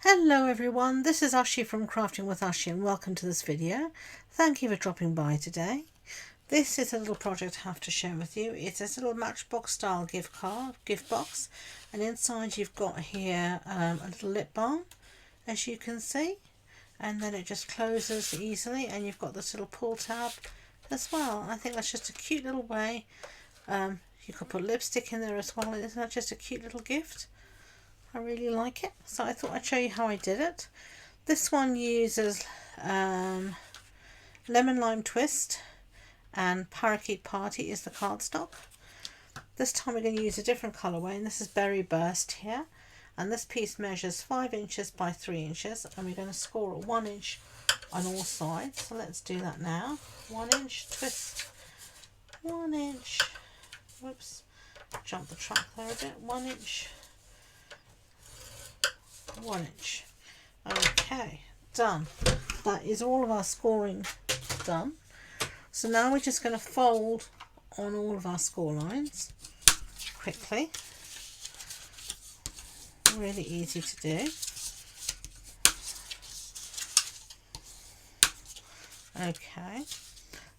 Hello everyone, this is Ashee from Crafting with Ashee and welcome to this video. Thank you for dropping by today. This is a little project I have to share with you. It's a little matchbox style gift box, and inside you've got here a little lip balm, as you can see, and then it just closes easily, and you've got this little pull tab as well. I think that's just a cute little way. You could put lipstick in there as well. Isn't that just a cute little gift? I really like it, so I thought I'd show you how I did it. This one uses Lemon Lime Twist and Parakeet Party is the cardstock. This time we're going to use a different colourway, and this is Berry Burst here. And this piece measures 5 inches by 3 inches, and we're going to score at 1 inch on all sides. So let's do that now. 1 inch twist, 1 inch, whoops, jump the track there a bit, 1 inch, 1 inch. Okay, done. That is all of our scoring done. So now we're just going to fold on all of our score lines quickly. Really easy to do. Okay,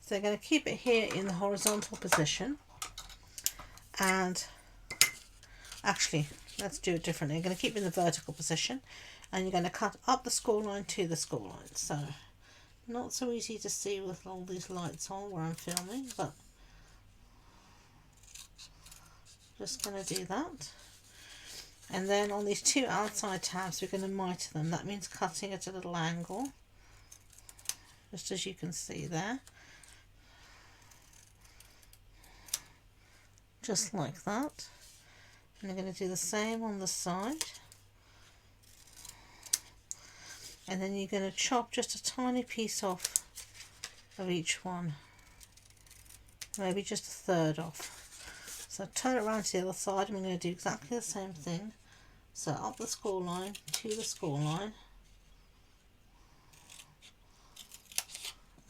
so we're going to keep it here in the horizontal position, and actually let's do it differently. You're going to keep it in the vertical position, and you're going to cut up the score line to the score line. So not so easy to see with all these lights on where I'm filming, but just going to do that. And then on these two outside tabs we're going to miter them. That means cutting at a little angle, just as you can see there, just like that. And I'm going to do the same on the side, and then you're going to chop just a tiny piece off of each one, maybe just a third off. So turn it around to the other side, and we're going to do exactly the same thing. So up the score line to the score line,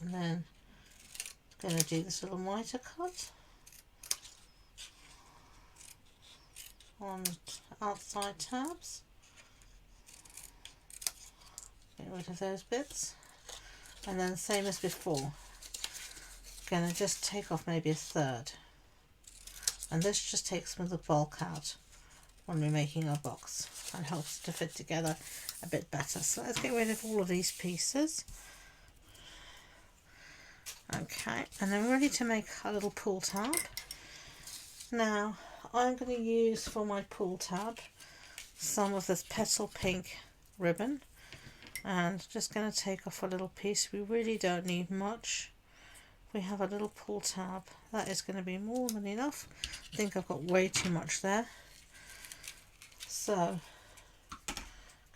and then going to do this little miter cut on the outside tabs. Get rid of those bits, and then same as before, going to just take off maybe a third, and this just takes some of the bulk out when we're making our box and helps it to fit together a bit better. So let's get rid of all of these pieces. Okay, and then we're ready to make a little pull tab. Now I'm going to use for my pull tab some of this petal pink ribbon, and just going to take off a little piece. We really don't need much. We have a little pull tab, that is going to be more than enough. I think I've got way too much there. So I'm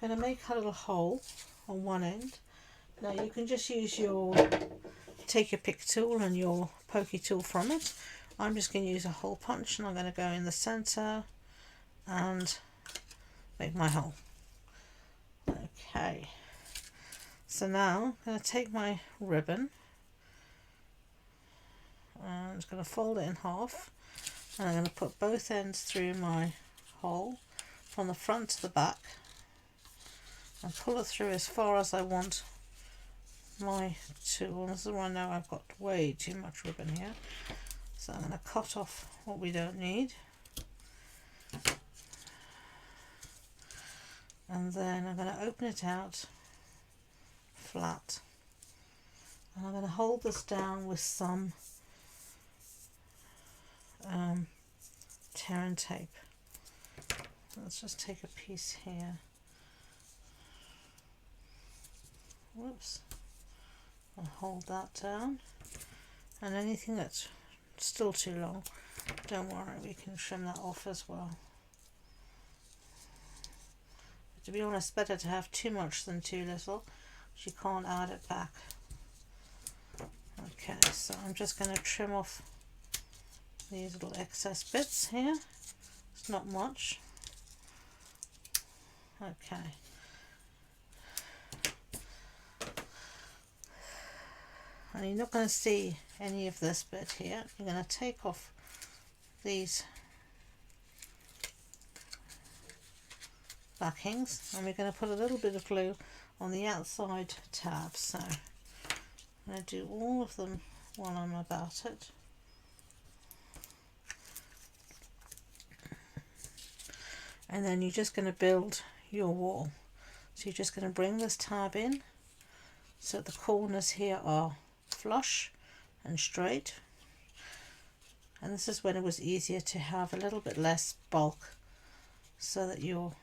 going to make a little hole on one end. Now you can just use take your pick tool and your pokey tool from it. I'm just going to use a hole punch, and I'm going to go in the center and make my hole. Okay, so now I'm going to take my ribbon, and I'm just going to fold it in half, and I'm going to put both ends through my hole from the front to the back, and pull it through as far as I want my tool. This is where I know I've got way too much ribbon here, so I'm going to cut off what we don't need, and then I'm going to open it out flat, and I'm going to hold this down with some tear and tape. Let's just take a piece here. Whoops. I'll hold that down, and anything that's still too long, don't worry, we can trim that off as well. But to be honest, better to have too much than too little, because you can't add it back. Okay, so I'm just going to trim off these little excess bits here. It's not much. Okay. And you're not going to see any of this bit here. You're going to take off these backings, and we're going to put a little bit of glue on the outside tab. So I'm going to do all of them while I'm about it. And then you're just going to build your wall. So you're just going to bring this tab in so the corners here are flush and straight. And this is when it was easier to have a little bit less bulk so that your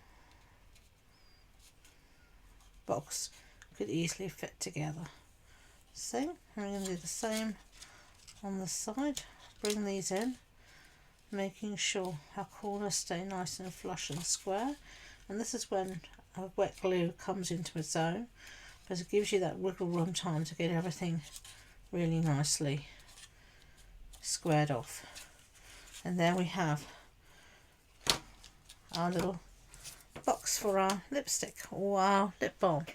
box could easily fit together. See, I'm going to do the same on the side. Bring these in, making sure our corners stay nice and flush and square. And this is when our wet glue comes into its own, because it gives you that wiggle room time to get everything really nicely squared off. And there we have our little box for our lipstick or our lip balm.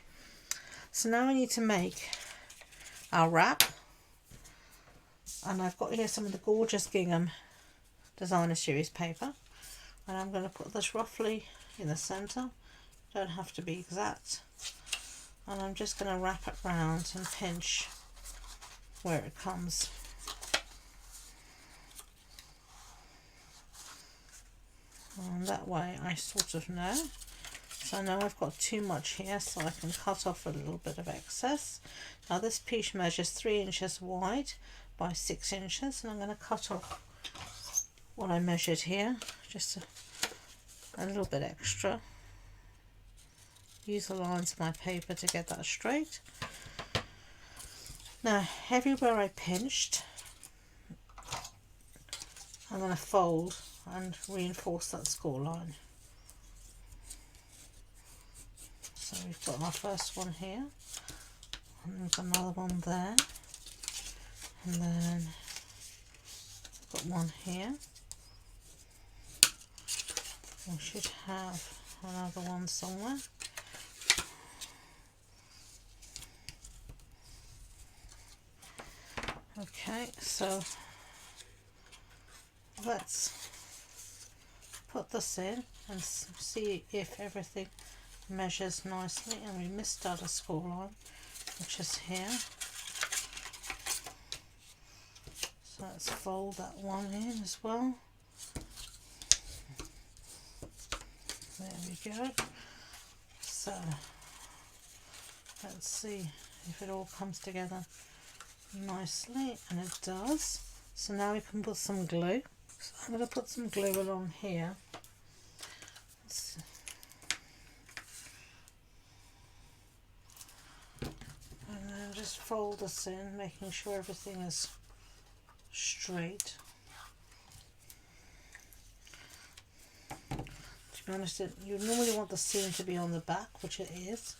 So now we need to make our wrap, and I've got here some of the gorgeous gingham designer series paper, and I'm going to put this roughly in the center, don't have to be exact, and I'm just going to wrap it round and pinch where it comes. And that way I sort of know. So I know I've got too much here, so I can cut off a little bit of excess. Now this piece measures 3 inches wide by 6 inches, and I'm going to cut off what I measured here, just a little bit extra. Use the lines of my paper to get that straight. Now everywhere I pinched, I'm going to fold and reinforce that score line. So we've got our first one here, and there's another one there, and then I've got one here. We should have another one somewhere. Okay, so let's put this in and see if everything measures nicely. And we missed out a score line, which is here. So let's fold that one in as well. There we go. So let's see if it all comes together nicely, and it does. So now we can put some glue. So I'm going to put some glue along here. And then just fold this in, making sure everything is straight. To be honest, you normally want the seam to be on the back, which it is.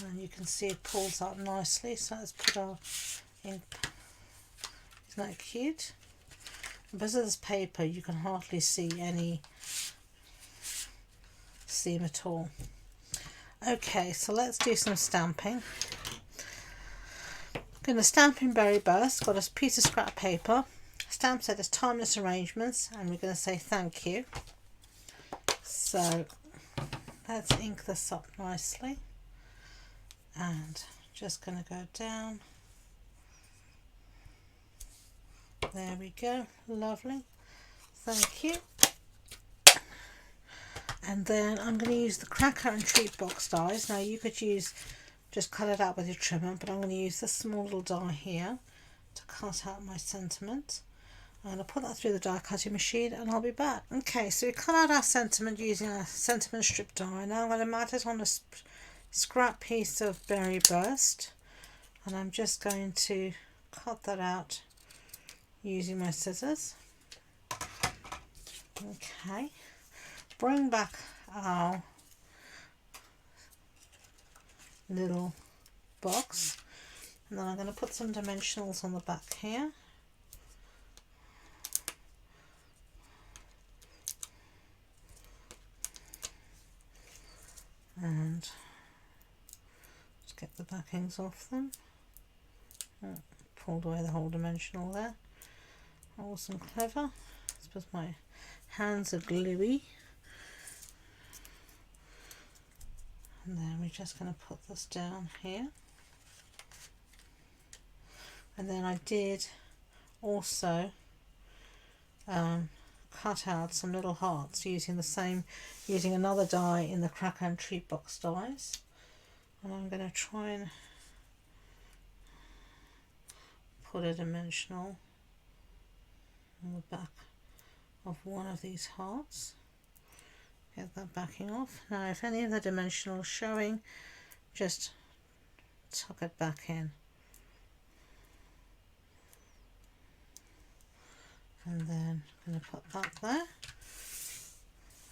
And you can see it pulls out nicely. So let's put our ink. Isn't that cute? Because of this paper, you can hardly see any seam at all. Okay, so let's do some stamping. I'm going to stamp in Berry Burst. Got a piece of scrap paper. Stamp set as Timeless Arrangements, and we're going to say thank you. So let's ink this up nicely, and just going to go down. There we go, lovely, thank you. And then I'm going to use the cracker and treat box dies. Now you could just cut it out with your trimmer, but I'm going to use this small little die here to cut out my sentiment. I'm going to put that through the die cutting machine, and I'll be back. Okay, so we cut out our sentiment using a sentiment strip die. Now I'm going to mat it on a scrap piece of Berry Burst, and I'm just going to cut that out using my scissors. Okay, bring back our little box, and then I'm going to put some dimensionals on the back here. And just get the backings off them. Oh, pulled away the whole dimensional there. Awesome, clever. I suppose my hands are gluey. And then we're just going to put this down here. And then I did also cut out some little hearts using another die in the Cracker and Treat Box dies. And I'm going to try and put a dimensional on the back of one of these hearts. Get that backing off. Now if any of the dimensional is showing, just tuck it back in. And then I'm going to put that there.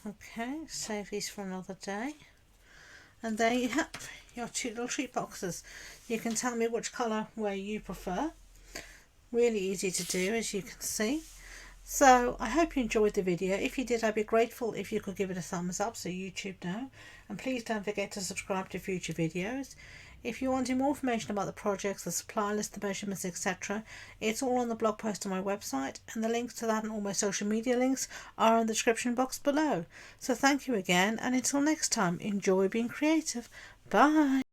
Okay, save these for another day. And there you have your two little treat boxes. You can tell me which colour where you prefer. Really easy to do, as you can see. So I hope you enjoyed the video. If you did, I'd be grateful if you could give it a thumbs up so YouTube know. And please don't forget to subscribe to future videos. If you wanted more information about the projects, the supply list, the measurements, etc., it's all on the blog post on my website, and the links to that and all my social media links are in the description box below. So thank you again, and until next time, enjoy being creative. Bye!